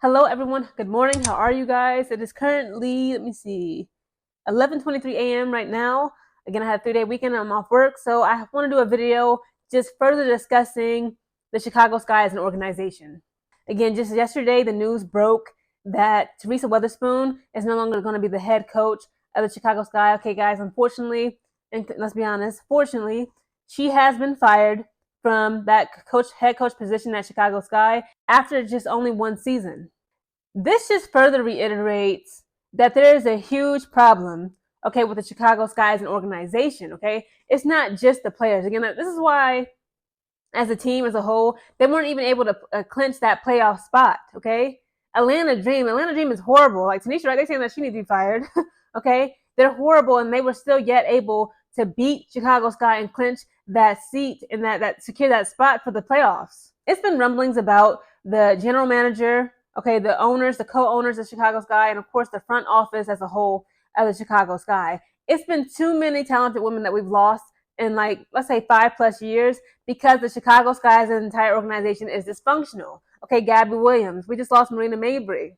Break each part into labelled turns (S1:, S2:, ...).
S1: Hello, everyone. Good morning. How are you guys? It is currently, 11:23 a.m. right now. Again, I had a 3-day weekend. I'm off work, so I want to do a video just further discussing the Chicago Sky as an organization. Again, just yesterday, the news broke that Teresa Weatherspoon is no longer going to be the head coach of the Chicago Sky. Okay, guys, unfortunately, and let's be honest, fortunately, she has been fired from that head coach position at Chicago Sky after just only one season. This just further reiterates that there is a huge problem, okay, with the Chicago Sky as an organization, okay? It's not just the players. Again, this is why, as a team as a whole, they weren't even able to clinch that playoff spot, okay? Atlanta Dream is horrible. Like Tanisha, right? They're saying that she needs to be fired, okay? They're horrible, and they were still yet able to beat Chicago Sky and clinch that seat and that secure that spot for the playoffs. It's been rumblings about the general manager, okay, the owners, the co-owners of Chicago Sky, and of course the front office as a whole of the Chicago Sky. It's been too many talented women that we've lost in, like, let's say 5+ years because the Chicago Sky as an entire organization is dysfunctional. Okay, Gabby Williams. We just lost Marina Mabry.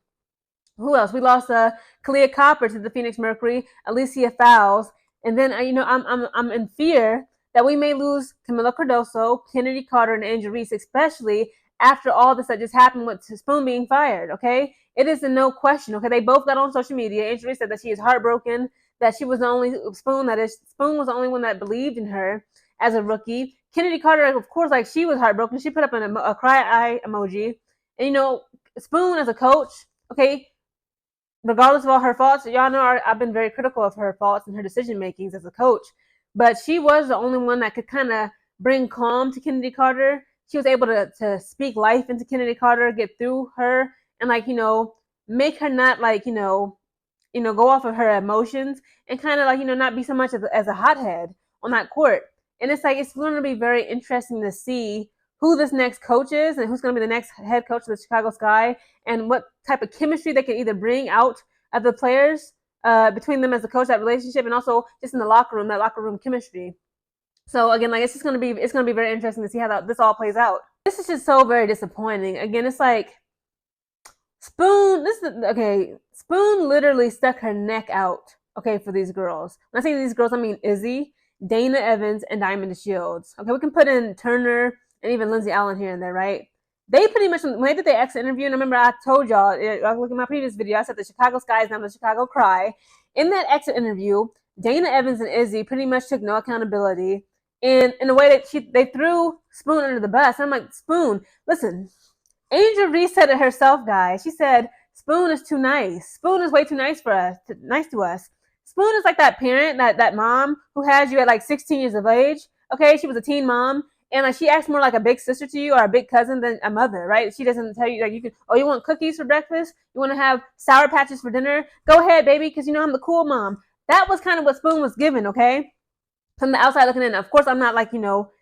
S1: Who else? We lost Kalia Copper to the Phoenix Mercury, Alicia Fowles, and then I'm in fear that we may lose Camila Cardoso, Kennedy Carter, and Angel Reese, especially after all this that just happened with Spoon being fired. Okay, it is a no question. Okay, they both got on social media. Angel Reese said that she is heartbroken, that she was the only Spoon was the only one that believed in her as a rookie. Kennedy Carter, of course, like, she was heartbroken. She put up a cry eye emoji. And Spoon as a coach, okay, regardless of all her faults, y'all know I've been very critical of her faults and her decision makings as a coach, but she was the only one that could kind of bring calm to Kennedy Carter. She was able to speak life into Kennedy Carter, get through her, and make her not go off of her emotions, and kind of not be so much as a hothead on that court. And it's going to be very interesting to see who this next coach is and who's going to be the next head coach of the Chicago Sky, and what type of chemistry they can either bring out of the players between them as a coach, that relationship, and also just in the locker room, that locker room chemistry. So again, it's going to be very interesting to see how this all plays out. This is just so very disappointing. Again, it's like Spoon. Spoon literally stuck her neck out, okay, for these girls. When I say these girls, I mean Izzy, Dana Evans, and Diamond Shields. Okay, we can put in Turner and even Lindsay Allen here and there, right? They pretty much, when they did the exit interview, and I remember I told y'all, look at my previous video, I said the Chicago Sky is now the Chicago Cry. In that exit interview, Dana Evans and Izzy pretty much took no accountability. And in a way that they threw Spoon under the bus. I'm like, Spoon, listen, Angel Reese said it herself, guys. She said, Spoon is too nice. Spoon is way too nice nice to us. Spoon is like that parent, that mom who has you at like 16 years of age. Okay, she was a teen mom, and like she acts more like a big sister to you or a big cousin than a mother, right? She doesn't tell you, like, you want cookies for breakfast? You want to have Sour Patches for dinner? Go ahead, baby, because I'm the cool mom. That was kind of what Spoon was given, okay? From the outside looking in. Of course, I'm not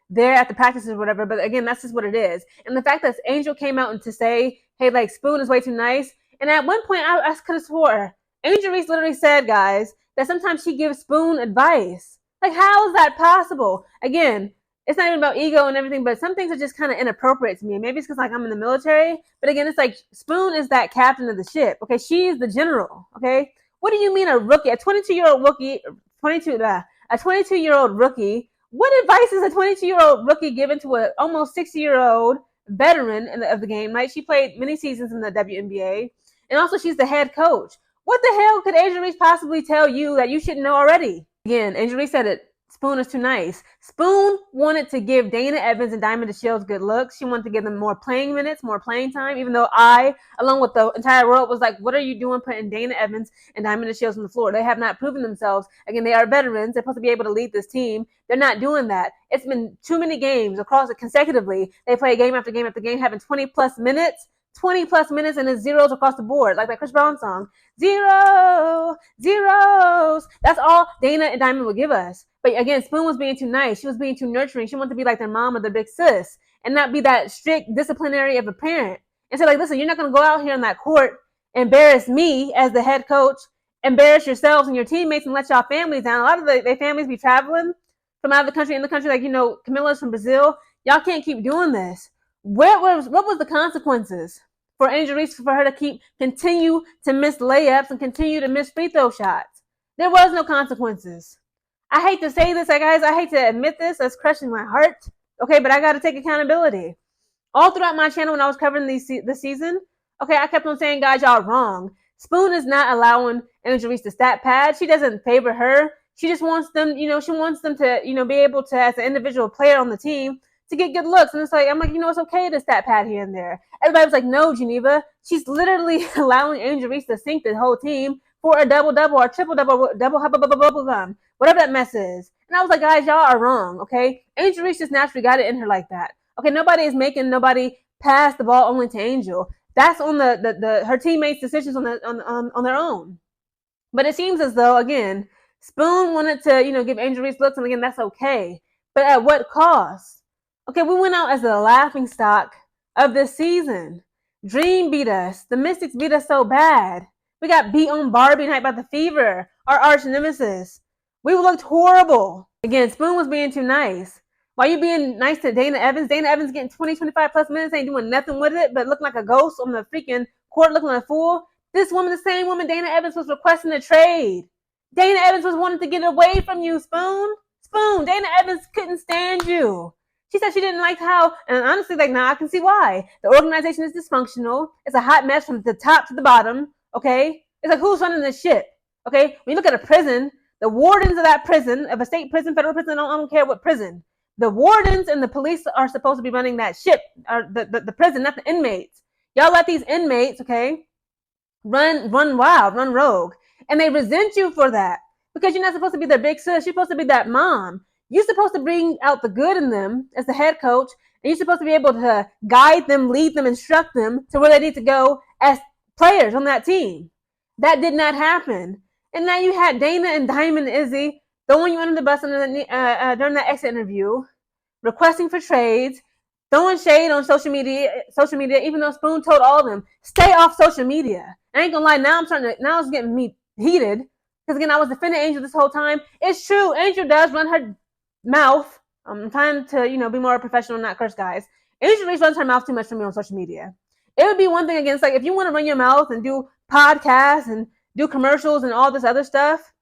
S1: there at the practices or whatever, but again, that's just what it is. And the fact that Angel came out and to say, hey, like, Spoon is way too nice. And at one point, I could have swore Angel Reese literally said, guys, that sometimes she gives Spoon advice. Like, how is that possible? Again, it's not even about ego and everything, but some things are just kind of inappropriate to me. Maybe it's because, like, I'm in the military, but again, it's like Spoon is that captain of the ship. Okay, she is the general. Okay, what do you mean a rookie, a 22-year-old rookie, a 22-year-old rookie? What advice is a 22-year-old rookie given to an almost 60-year-old veteran of the game? Right, she played many seasons in the WNBA, and also she's the head coach. What the hell could Angel Reese possibly tell you that you shouldn't know already? Again, Angel Reese said it. Spoon is too nice. Spoon wanted to give Dana Evans and Diamond Shields good looks. She wanted to give them more playing minutes, more playing time, even though I, along with the entire world, was like, what are you doing putting Dana Evans and Diamond Shields on the floor? They have not proven themselves. Again, they are veterans. They're supposed to be able to lead this team. They're not doing that. It's been too many games across it consecutively. They play game after game after game, having 20+ minutes. 20+ minutes, and it's zeros across the board, like that Chris Brown song. Zeros. That's all Dana and Diamond would give us. But again, Spoon was being too nice. She was being too nurturing. She wanted to be like their mom or their big sis, and not be that strict disciplinary of a parent. And say, like, listen, you're not going to go out here in that court, embarrass me as the head coach, embarrass yourselves and your teammates, and let y'all families down. A lot of their families be traveling from out of the country, in the country, like, Camilla's from Brazil. Y'all can't keep doing this. What was the consequences for Angel Reese, for her to continue to miss layups and continue to miss free throw shots. There was no consequences. I hate to say this, guys. I hate to admit this. It's crushing my heart. Okay, but I got to take accountability. All throughout my channel when I was covering this season, okay, I kept on saying, guys, y'all wrong. Spoon is not allowing Angel Reese to stat pad. She doesn't favor her. She just wants them, she wants them to, be able to, as an individual player on the team, to get good looks. And it's like, I'm like, it's okay to stat pad here and there. Everybody was like, no, Geneva. She's literally allowing Angel Reese to sink the whole team for a double-double or triple-double, double gum, whatever that mess is. And I was like, guys, y'all are wrong, okay? Angel Reese just naturally got it in her like that. Okay, nobody is making nobody pass the ball only to Angel. That's on her teammates' decisions on their own. But it seems as though, again, Spoon wanted to, give Angel Reese looks, and again, that's okay. But at what cost? Okay, we went out as the laughing stock of this season. Dream beat us. The Mystics beat us so bad. We got beat on Barbie night by the Fever, our arch nemesis. We looked horrible. Again, Spoon was being too nice. Why you being nice to Dana Evans? Dana Evans getting 20, 25 plus minutes, ain't doing nothing with it, but looking like a ghost on the freaking court, looking like a fool. This woman, the same woman Dana Evans was requesting a trade. Dana Evans was wanting to get away from you, Spoon. Dana Evans couldn't stand you. She said she didn't like how, and honestly, I can see why. The organization is dysfunctional. It's a hot mess from the top to the bottom, okay? It's like, who's running this shit, okay? When you look at a prison, the wardens of that prison, of a state prison, federal prison, I don't care what prison, the wardens and the police are supposed to be running that ship, or the prison, not the inmates. Y'all let these inmates, okay, run wild, run rogue. And they resent you for that. Because you're not supposed to be their big sis. You're supposed to be that mom. You're supposed to bring out the good in them as the head coach. And you're supposed to be able to guide them, lead them, instruct them to where they need to go as players on that team. That did not happen. And now you had Dana and Diamond Izzy throwing you under the bus during that exit interview, requesting for trades, throwing shade on social media, even though Spoon told all of them, stay off social media. I ain't gonna lie, now it's getting me heated. Because again, I was defending Angel this whole time. It's true, Angel does run her mouth. I'm trying to, be more professional, not curse, guys. Angel Reese runs her mouth too much for me on social media. It would be one thing against, if you want to run your mouth and do podcasts and do commercials and all this other stuff,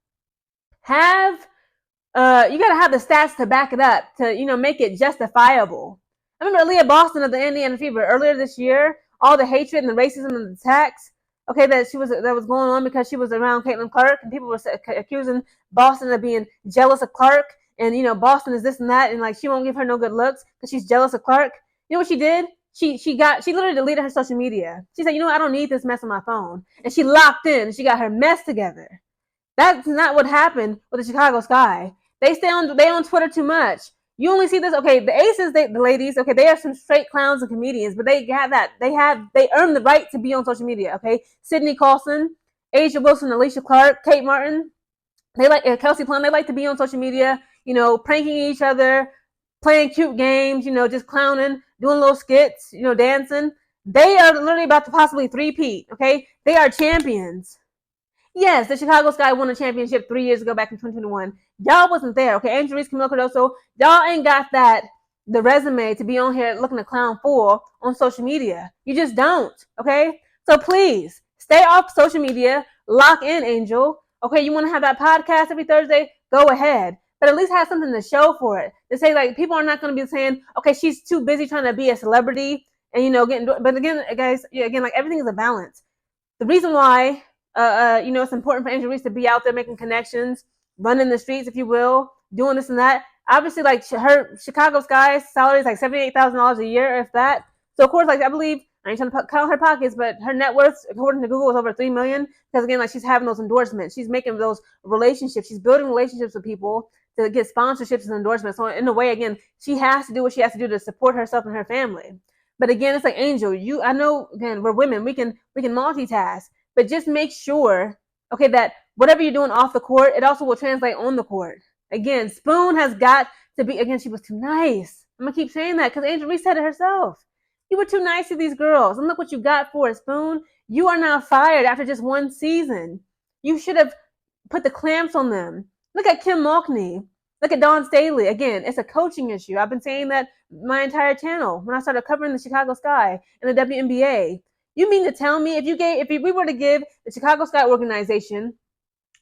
S1: you gotta have the stats to back it up to, make it justifiable. I remember Aaliyah Boston of the Indiana Fever earlier this year, all the hatred and the racism and the attacks, okay, that was going on because she was around Caitlin Clark, and people were accusing Boston of being jealous of Clark, and Boston is this and that, and she won't give her no good looks because she's jealous of Clark. You know what she did? She literally deleted her social media. She said, I don't need this mess on my phone, and she locked in. She got her mess together. That's not what happened with the Chicago Sky. They on Twitter too much. You only see this, okay, the Aces, the ladies, okay, they are some straight clowns and comedians, but they have that. They earn the right to be on social media, okay? Sydney Colson, Asia Wilson, Alicia Clark, Kate Martin, Kelsey Plum, they like to be on social media, pranking each other, playing cute games, just clowning, doing little skits, dancing. They are literally about to possibly three-peat, okay? They are champions. Yes, the Chicago Sky won a championship 3 years ago back in 2021. Y'all wasn't there, okay? Angel Reese, Camila Cardoso, y'all ain't got the resume to be on here looking a clown fool on social media. You just don't, okay? So please, stay off social media. Lock in, Angel. Okay, you want to have that podcast every Thursday? Go ahead. But at least have something to show for it. To say, people are not going to be saying, okay, she's too busy trying to be a celebrity and, but again, guys, everything is a balance. The reason why it's important for Angel Reese to be out there making connections, running the streets, if you will, doing this and that. Obviously, her Chicago Sky's salary is $78,000 a year, if that. So of course, I believe, I ain't trying to count her pockets, but her net worth, according to Google, is over $3 million. Because again, she's having those endorsements, she's making those relationships, she's building relationships with people to get sponsorships and endorsements. So in a way, again, she has to do what she has to do to support herself and her family. But again, it's Angel, I know, again, we're women, we can multitask. But just make sure, okay, that whatever you're doing off the court, it also will translate on the court. Again, Spoon has got to be, again, she was too nice. I'm going to keep saying that because Angel Reese said it herself. You were too nice to these girls. And look what you got for it, Spoon. You are now fired after just one season. You should have put the clamps on them. Look at Kim Mulkney. Look at Dawn Staley. Again, it's a coaching issue. I've been saying that my entire channel when I started covering the Chicago Sky and the WNBA. You mean to tell me if we were to give the Chicago Sky organization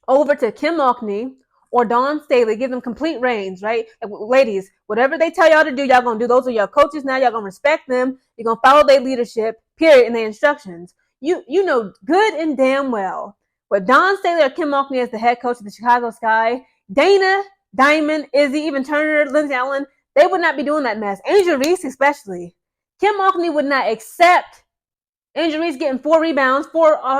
S1: over to Kim Mulkey or Dawn Staley, give them complete reins, right? Ladies, whatever they tell y'all to do, y'all gonna do. Those are your coaches now. Y'all gonna respect them. You're gonna follow their leadership, period, and their instructions. You know good and damn well, with Dawn Staley or Kim Mulkey as the head coach of the Chicago Sky, Dana, Diamond, Izzy, even Turner, Lindsay Allen, they would not be doing that mess. Angel Reese especially. Kim Mulkey would not accept Angel Reese getting 4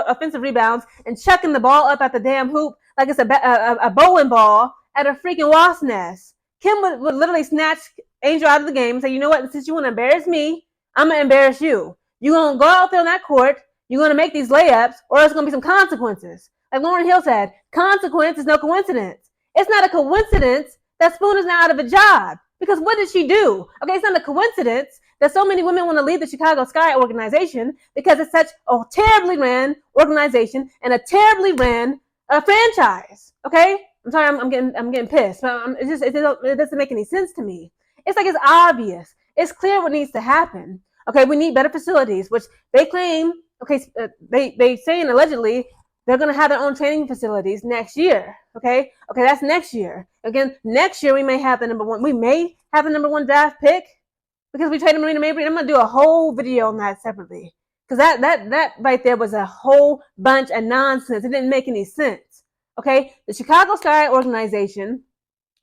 S1: offensive rebounds, and chucking the ball up at the damn hoop like it's a bowling ball at a freaking wasp nest. Kim would literally snatch Angel out of the game and say, you know what, since you want to embarrass me, I'm going to embarrass you. You're going to go out there on that court, you're going to make these layups, or there's going to be some consequences. Like Lauryn Hill said, consequence is no coincidence. It's not a coincidence that Spoon is now out of a job. Because what did she do? Okay, it's not a coincidence that so many women want to lead the Chicago Sky organization because it's such a terribly ran organization and a terribly ran franchise. Okay, I'm sorry, I'm getting pissed, but it doesn't make any sense to me. It's like it's obvious, it's clear what needs to happen. Okay, we need better facilities, which they claim. Okay, they saying allegedly they're going to have their own training facilities next year. Okay, that's next year. Again, next year we may have the number one draft pick because we traded Marina Mabrey. I'm going to do a whole video on that separately because that right there was a whole bunch of nonsense. It didn't make any sense. Okay, the Chicago Sky organization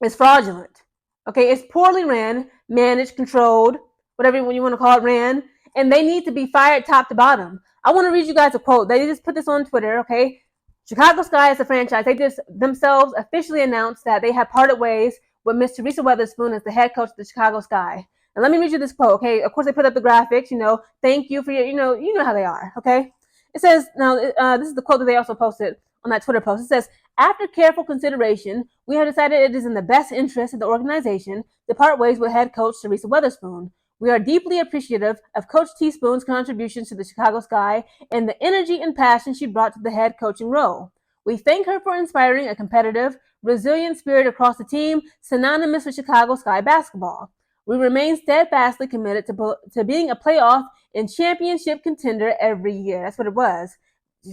S1: is fraudulent. Okay, it's poorly ran, managed, controlled, whatever you want to call it, ran, and they need to be fired top to bottom. I want to read you guys a quote. They just put this on Twitter, okay? Chicago Sky is a franchise. They just themselves officially announced that they have parted ways with Miss Teresa Weatherspoon as the head coach of the Chicago Sky. And let me read you this quote, okay? Of course, they put up the graphics, thank you for your, you know how they are, okay? It says, now, this is the quote that they also posted on that Twitter post. It says, after careful consideration, we have decided it is in the best interest of the organization to part ways with head coach Teresa Weatherspoon. We are deeply appreciative of Coach Teaspoon's contributions to the Chicago Sky and the energy and passion she brought to the head coaching role. We thank her for inspiring a competitive, resilient spirit across the team, synonymous with Chicago Sky basketball. We remain steadfastly committed to being a playoff and championship contender every year. That's what it was.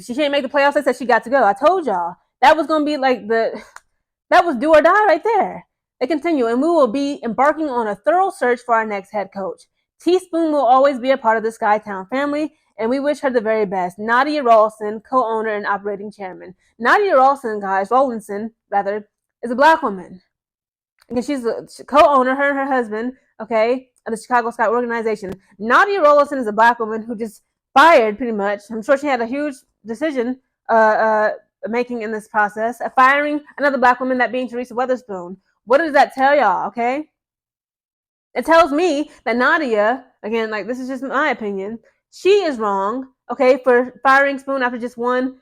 S1: She can't make the playoffs. I said she got to go. I told y'all. That was going to be like that was do or die right there. They continue, and we will be embarking on a thorough search for our next head coach. Teaspoon will always be a part of the Skytown family, and we wish her the very best. Nadia Rawlinson, co-owner and operating chairman. Nadia Rawlinson, is a black woman. And she's a co-owner, her and her husband, okay, of the Chicago Sky organization. Nadia Rawlinson is a black woman who just fired, pretty much. I'm sure she had a huge decision making in this process, firing another black woman, that being Teresa Weatherspoon. What does that tell y'all, okay? It tells me that Nadia, again, like this is just my opinion, she is wrong, okay, for firing Spoon after just one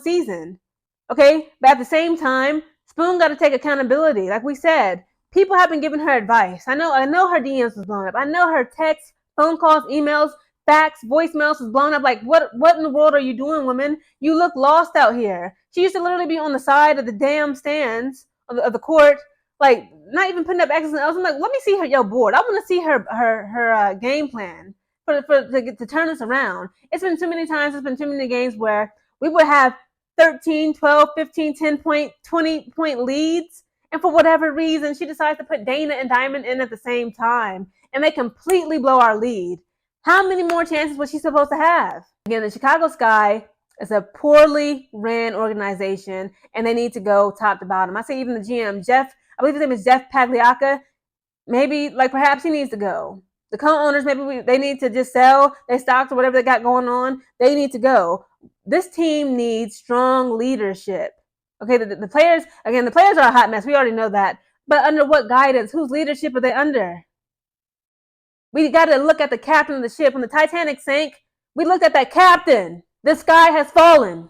S1: season, okay? But at the same time, Spoon got to take accountability. Like we said, people have been giving her advice. I know her DMs was blown up. I know her texts, phone calls, emails, fax, voicemails was blown up. Like, what in the world are you doing, women? You look lost out here. She used to literally be on the side of the damn stands of the court, like not even putting up X's and O's. I'm like, let me see her board. I want to see her game plan to turn this around. It's been too many times. It's been too many games where we would have 13, 12, 15, 10 point, 20 point leads, and for whatever reason, she decides to put Dana and Diamond in at the same time, and they completely blow our lead. How many more chances was she supposed to have? Again, the Chicago Sky is a poorly ran organization, and they need to go top to bottom. I say even the GM, Jeff, I believe his name is Jeff Pagliacca, maybe, like, perhaps he needs to go. The co-owners, maybe they need to just sell their stocks or whatever they got going on. They need to go. This team needs strong leadership. Okay, the players, again, the players are a hot mess. We already know that. But under what guidance? Whose leadership are they under? We got to look at the captain of the ship. When the Titanic sank, we looked at that captain. The sky has fallen.